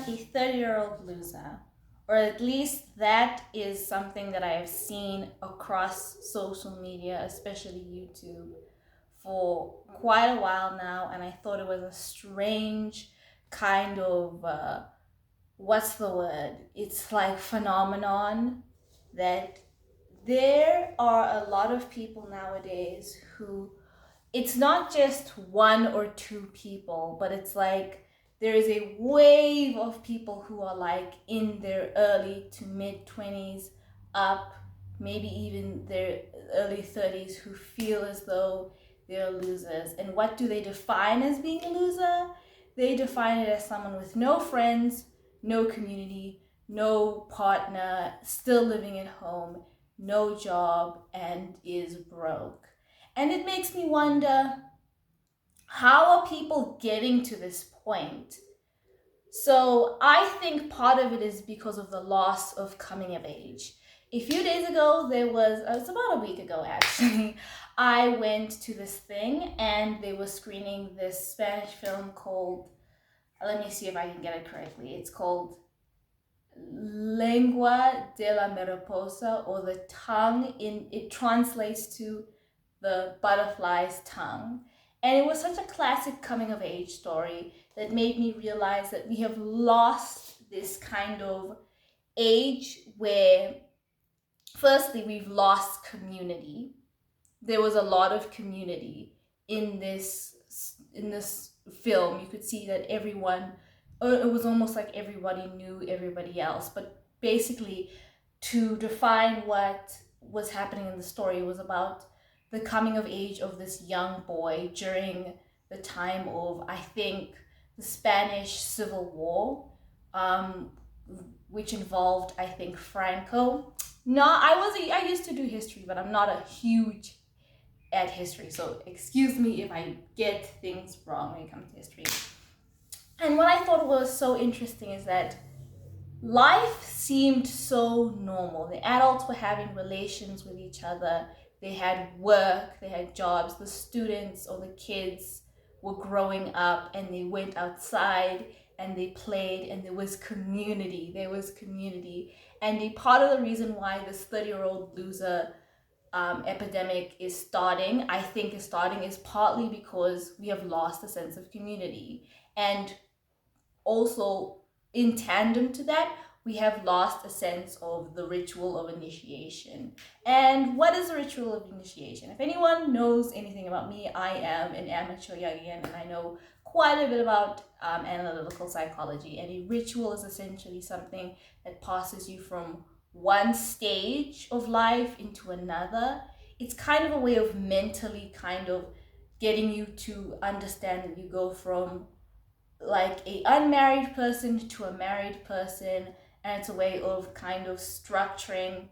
a 30-year-old loser, or at least that is something that I have seen across social media, especially YouTube, for quite a while now, and I thought it was a strange kind of what's the word? It's like phenomenon that there are a lot of people nowadays who it's not just one or two people, but it's like there is a wave of people who are like in their early to mid 20s up, maybe even their early 30s, who feel as though they're losers. And what do they define as being a loser? They define it as someone with no friends, no community, no partner, still living at home, no job, and is broke. And it makes me wonder, how are people getting to this point? So I think part of it is because of the loss of coming of age. A few days ago, it's about a week ago actually, I went to this thing and they were screening this Spanish film called, let me see if I can get it correctly. It's called Lengua de la Mariposa, or the tongue, in it translates to the butterfly's tongue. And it was such a classic coming of age story that made me realize that we have lost this kind of age where, firstly, we've lost community. There was a lot of community in this film. You could see that everyone, it was almost like everybody knew everybody else. But basically, to define what was happening in the story, was about the coming of age of this young boy during the time of, I think, the Spanish Civil War, um, which involved, I think, Franco. No, I used to do history, but I'm not a huge at history, so excuse me if I get things wrong when it comes to history. And what I thought was so interesting is that life seemed so normal. The adults were having relations with each other, they had work, they had jobs, the students or the kids were growing up and they went outside and they played, and there was community. And a part of the reason why this 30-year-old loser epidemic is starting, I think is starting, is partly because we have lost a sense of community. And also, in tandem to that, we have lost a sense of the ritual of initiation. And what is the ritual of initiation? If anyone knows anything about me, I am an amateur Jungian, and I know quite a bit about analytical psychology. And a ritual is essentially something that passes you from one stage of life into another. It's kind of a way of mentally kind of getting you to understand that you go from like a unmarried person to a married person, and it's a way of kind of structuring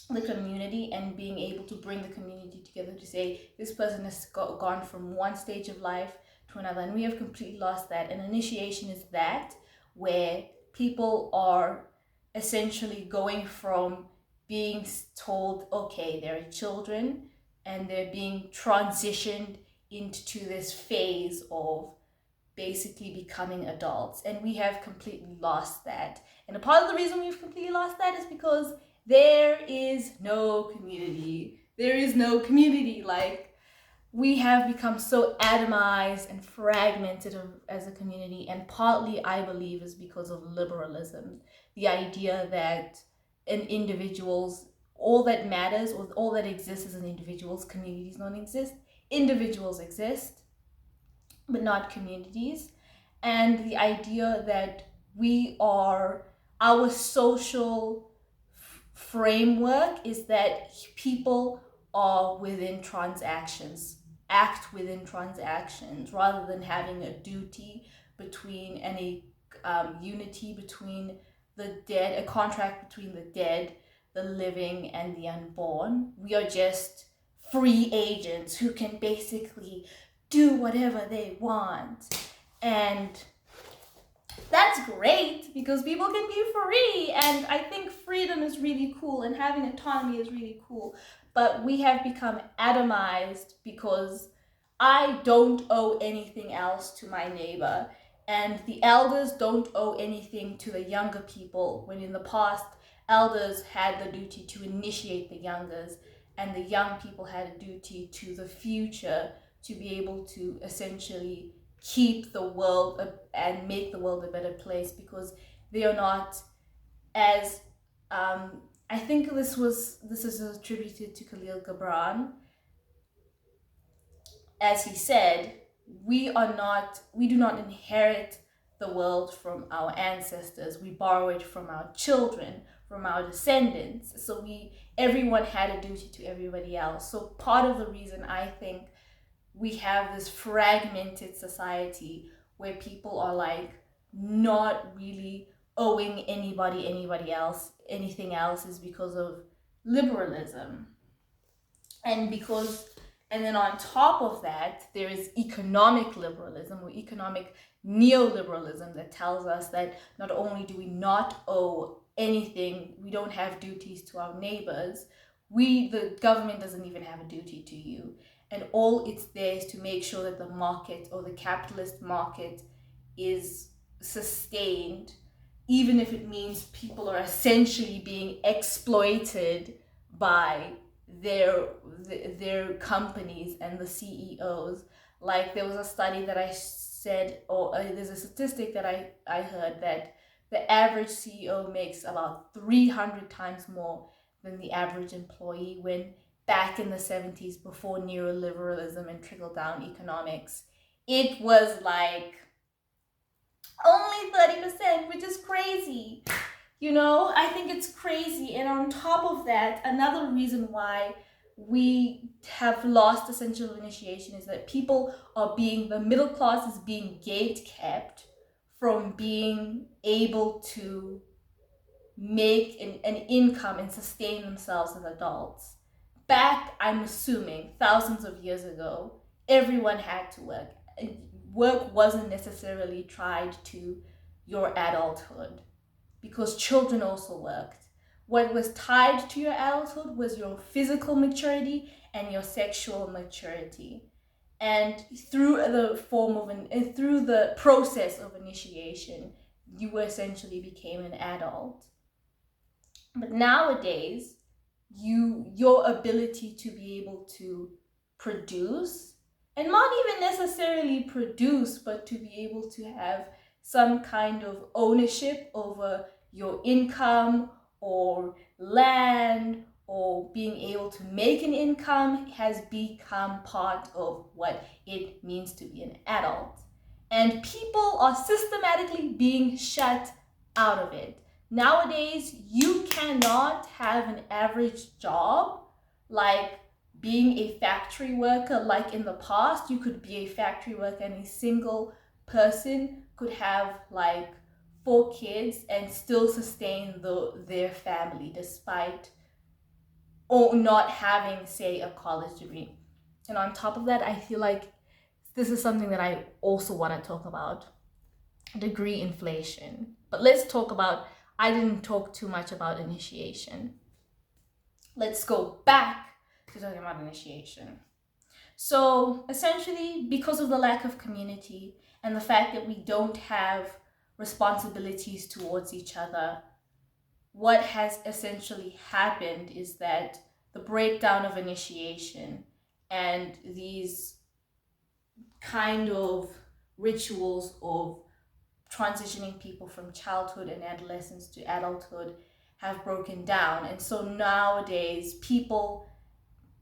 the community and being able to bring the community together to say this person has gone from one stage of life to another, and we have completely lost that. And initiation is that, where people are essentially going from being told, okay, they're children, and they're being transitioned into this phase of basically becoming adults. And we have completely lost that. And a part of the reason we've completely lost that is because there is no community. There is no community. Like, we have become so atomized and fragmented as a community. And partly, I believe, is because of liberalism. The idea that an individual's, all that matters, or all that exists is an individual's, communities don't exist. Individuals exist, but not communities. And the idea that our social framework is that people are within transactions, act within transactions, rather than having a duty between, and a unity between the dead, a contract between the dead, the living, and the unborn. We are just free agents who can basically do whatever they want. And that's great because people can be free, and I think freedom is really cool and having autonomy is really cool. But we have become atomized because I don't owe anything else to my neighbor. And the elders don't owe anything to the younger people, when in the past, elders had the duty to initiate the youngers, and the young people had a duty to the future to be able to essentially keep the world and make the world a better place, because they are not as I think this is attributed to Khalil Gibran, as he said, we do not inherit the world from our ancestors. We borrow it from our children, from our descendants. So everyone had a duty to everybody else. So part of the reason I think we have this fragmented society where people are like not really owing anybody else anything else is because of liberalism. And then on top of that, there is economic liberalism, or economic neoliberalism, that tells us that not only do we not owe anything, we don't have duties to our neighbors, the government doesn't even have a duty to you. And all it's there is to make sure that the market, or the capitalist market, is sustained, even if it means people are essentially being exploited by their companies and the CEOs. Like, there was a study that I said, or there's a statistic that I heard, that the average CEO makes about 300 times more than the average employee, when back in the 70s, before neoliberalism and trickle-down economics, it was like only 30%, which is crazy. I think it's crazy. And on top of that, another reason why we have lost the sense of initiation is that the middle class is being gate kept from being able to make an income and sustain themselves as adults. Back, I'm assuming, thousands of years ago, everyone had to work. Work wasn't necessarily tied to your adulthood, because children also worked. What was tied to your adulthood was your physical maturity and your sexual maturity. And through the process of initiation, you essentially became an adult. But nowadays, your ability to be able to produce, and not even necessarily produce, but to be able to have some kind of ownership over your income or land, or being able to make an income, has become part of what it means to be an adult. And people are systematically being shut out of it. Nowadays, you cannot have an average job, like being a factory worker. Like in the past, you could be a factory worker and a single person could have like 4 kids and still sustain their family, despite not having, say, a college degree. And on top of that, I feel like this is something that I also want to talk about: degree inflation. But I didn't talk too much about initiation. Let's go back to talking about initiation. So essentially, because of the lack of community and the fact that we don't have responsibilities towards each other, what has essentially happened is that the breakdown of initiation and these kind of rituals of transitioning people from childhood and adolescence to adulthood have broken down. And so nowadays, people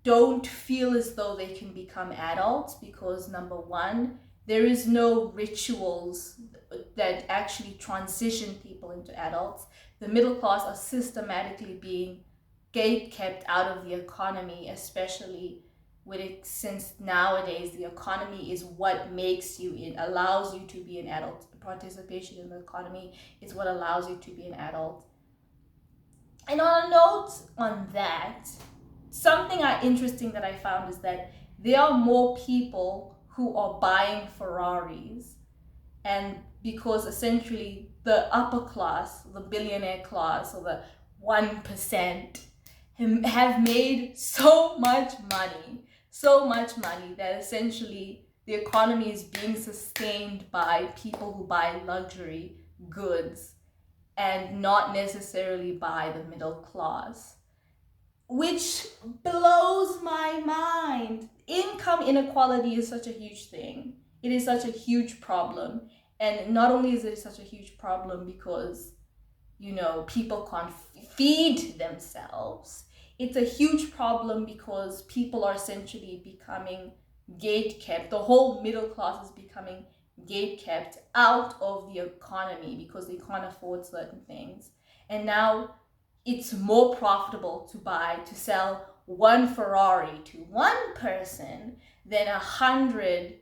don't feel as though they can become adults because, number one, there is no rituals that actually transition people into adults. The middle class are systematically being gate kept out of the economy, especially since nowadays the economy is what allows you to be an adult. Participation in the economy is what allows you to be an adult. And on a note on that, something interesting that I found is that there are more people who are buying Ferraris, and because essentially the upper class, the billionaire class, or the 1%, have made so much money that essentially the economy is being sustained by people who buy luxury goods and not necessarily by the middle class, which blows my mind. Income inequality is such a huge thing. It is such a huge problem. And not only is it such a huge problem because, people can't feed themselves, it's a huge problem because people are essentially becoming gate kept. The whole middle class is becoming gate kept out of the economy because they can't afford certain things. And now it's more profitable to sell one Ferrari to one person than 100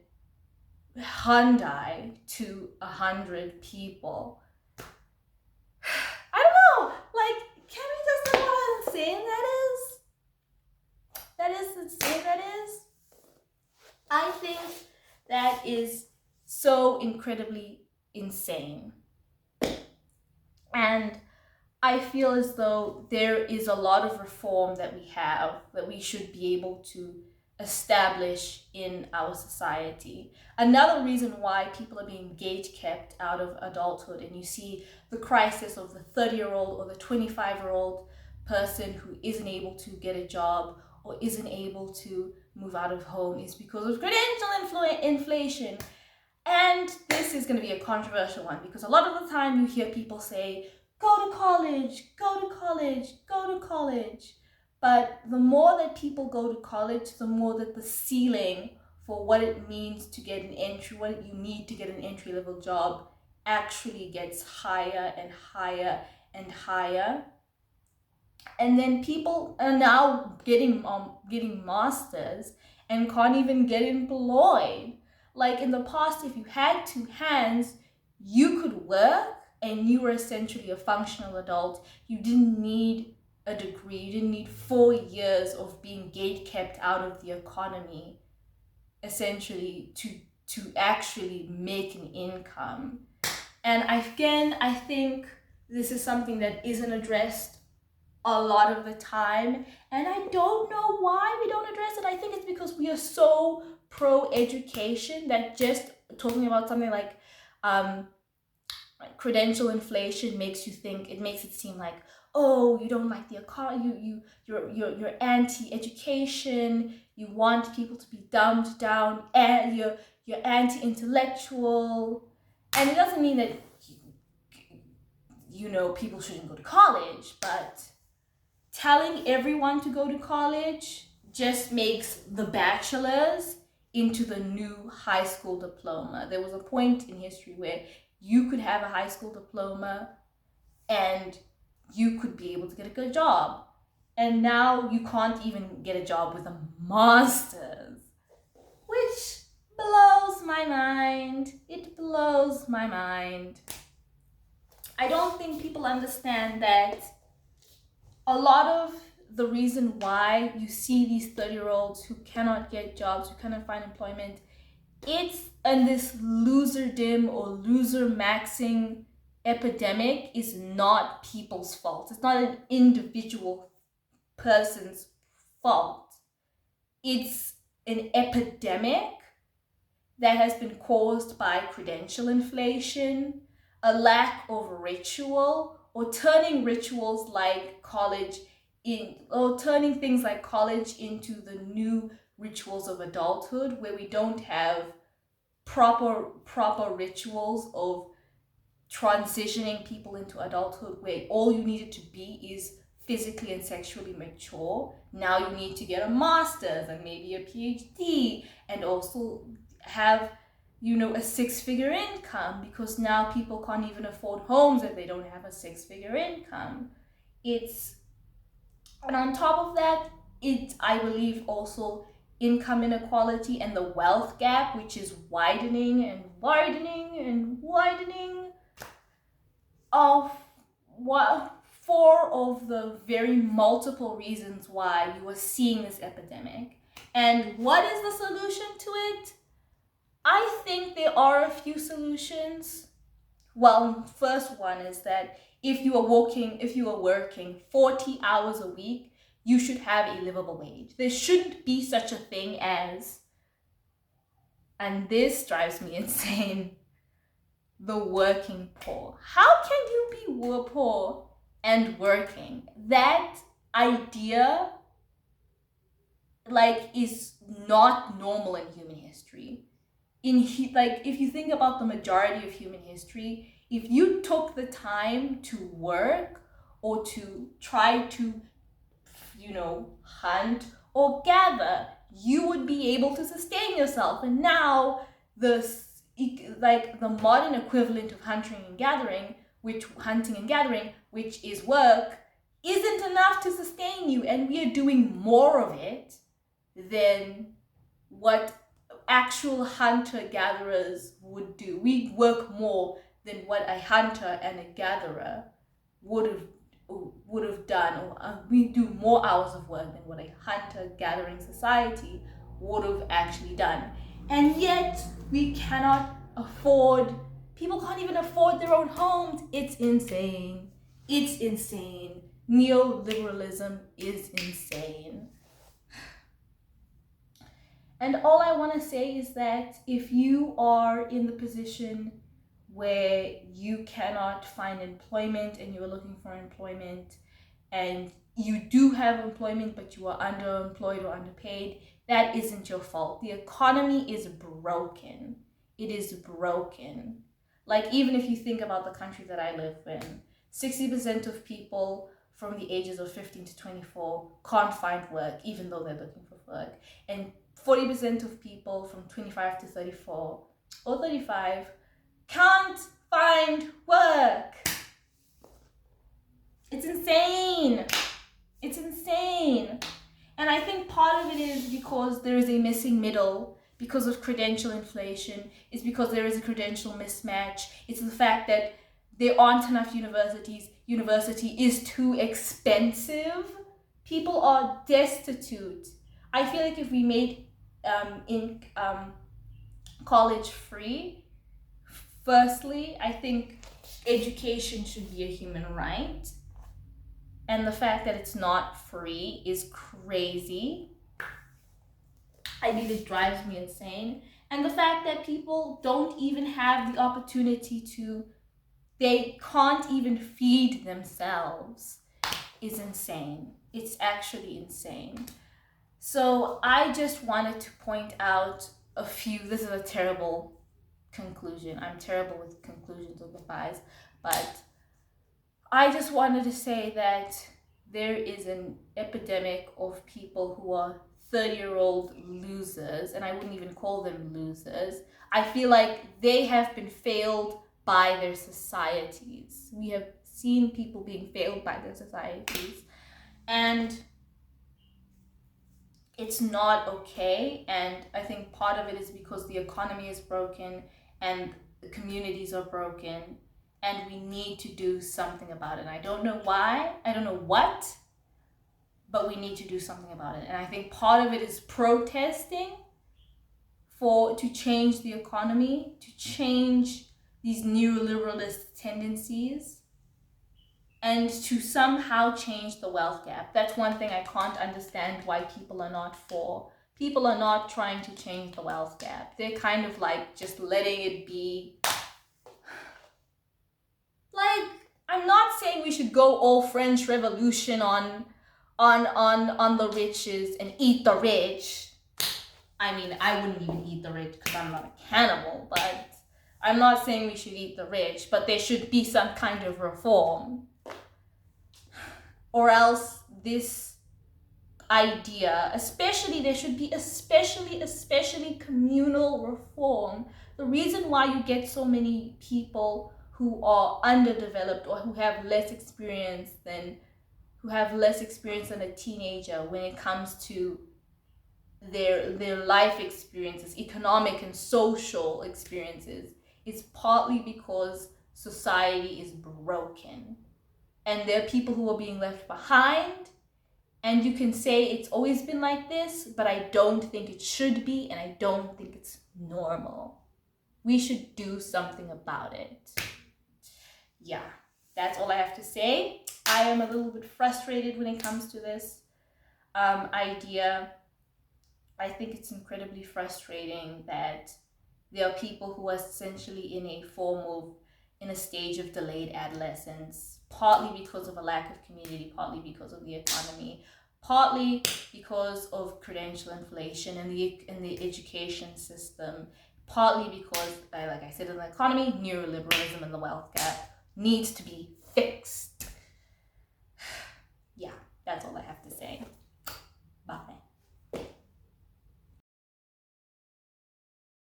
Hyundai to 100 people. I don't know. Like, can we just know how insane that is? That is insane. That is. I think that is so incredibly insane. And I feel as though there is a lot of reform that we should be able to establish in our society. Another reason why people are being gate kept out of adulthood, and you see the crisis of the 30-year-old or the 25-year-old person who isn't able to get a job or isn't able to move out of home, is because of credential inflation. And this is going to be a controversial one because a lot of the time you hear people say, go to college, go to college, go to college. But the more that people go to college, the more that the ceiling for what it means to get an entry, what you need to get an entry-level job actually gets higher and higher and higher. And then people are now getting masters and can't even get employed. Like in the past, if you had two hands, you could work and you were essentially a functional adult. You didn't need a degree. You didn't need 4 years of being gate kept out of the economy, essentially, to actually make an income. And again, I think this is something that isn't addressed a lot of the time. And I don't know why we don't address it. I think it's because we are so pro-education that just talking about something like credential inflation makes it seem like, oh, you don't like the economy, you're anti-education, you want people to be dumbed down, and you're anti-intellectual. And it doesn't mean that people shouldn't go to college, but telling everyone to go to college just makes the bachelor's into the new high school diploma. There was a point in history where you could have a high school diploma and you could be able to get a good job. And now you can't even get a job with a master's, which blows my mind. It blows my mind. I don't think people understand that a lot of the reason why you see these 30-year-olds who cannot get jobs, who cannot find employment, it's in this loserdom or loser maxing epidemic is not people's fault. It's not an individual person's fault. It's an epidemic that has been caused by credential inflation, a lack of ritual, or turning rituals like college turning things like college into the new rituals of adulthood, where we don't have proper rituals of transitioning people into adulthood, where all you needed to be is physically and sexually mature. Now you need to get a master's and maybe a PhD, and also have a 6-figure income, because now people can't even afford homes if they don't have a 6-figure income. And on top of that, I believe also income inequality and the wealth gap, which is widening and widening and widening, of 4 of the very multiple reasons why you are seeing this epidemic. And what is the solution to it? I think there are a few solutions. Well, first one is that if you are working 40 hours a week, you should have a livable wage. There shouldn't be such a thing as and this drives me insane, the working poor. How can you be poor and working? That idea is not normal in human history. If you think about the majority of human history, if you took the time to work or to try to hunt or gather, you would be able to sustain yourself. And now the modern equivalent of hunting and gathering, which is work, isn't enough to sustain you, and we are doing more of it than what actual hunter-gatherers would do. We work more than what a hunter and a gatherer would have done, or we do more hours of work than what a hunter-gathering society would have actually done. And yet we cannot afford, people can't even afford their own homes. It's insane. It's insane. Neoliberalism is insane. And all I want to say is that if you are in the position where you cannot find employment and you're looking for employment, and you do have employment but you are underemployed or underpaid, that isn't your fault. The economy is broken. It is broken. Even if you think about the country that I live in, 60% of people from the ages of 15 to 24 can't find work, even though they're looking for work. And 40% of people from 25 to 34 or 35 can't find work. It's insane. It's insane. And I think part of it is because there is a missing middle, because of credential inflation. It's because there is a credential mismatch. It's the fact that there aren't enough universities. University is too expensive. People are destitute. I feel like if we made college free, firstly, I think education should be a human right. And the fact that it's not free is crazy. I mean, it drives me insane. And the fact that people don't even have the opportunity they can't even feed themselves is insane. It's actually insane. So I just wanted to point out this is a terrible conclusion. I'm terrible with conclusions of the fives, but I just wanted to say that there is an epidemic of people who are 30-year-old losers, and I wouldn't even call them losers. I feel like they have been failed by their societies. We have seen people being failed by their societies, and it's not okay. And I think part of it is because the economy is broken and the communities are broken, and we need to do something about it. I don't know why, I don't know what, but we need to do something about it. And I think part of it is protesting to change the economy, to change these neoliberalist tendencies, and to somehow change the wealth gap. That's one thing I can't understand why people are not for. People are not trying to change the wealth gap. They're kind of just letting it be. I'm not saying we should go all French Revolution on the riches and eat the rich. I mean, I wouldn't even eat the rich because I'm not a cannibal, but I'm not saying we should eat the rich, but there should be some kind of reform. Or else this idea, there should be especially communal reform. The reason why you get so many people who are underdeveloped or who have less experience than a teenager when it comes to their life experiences, economic and social experiences, is partly because society is broken. And there are people who are being left behind. And you can say it's always been like this, but I don't think it should be, and I don't think it's normal. We should do something about it. Yeah, that's all I have to say. I am a little bit frustrated when it comes to this idea. I think it's incredibly frustrating that There are people who are essentially in a stage of delayed adolescence, partly because of a lack of community, partly because of the economy, partly because of credential inflation in the education system, partly because, like I said, in the economy, neoliberalism and the wealth gap needs to be fixed.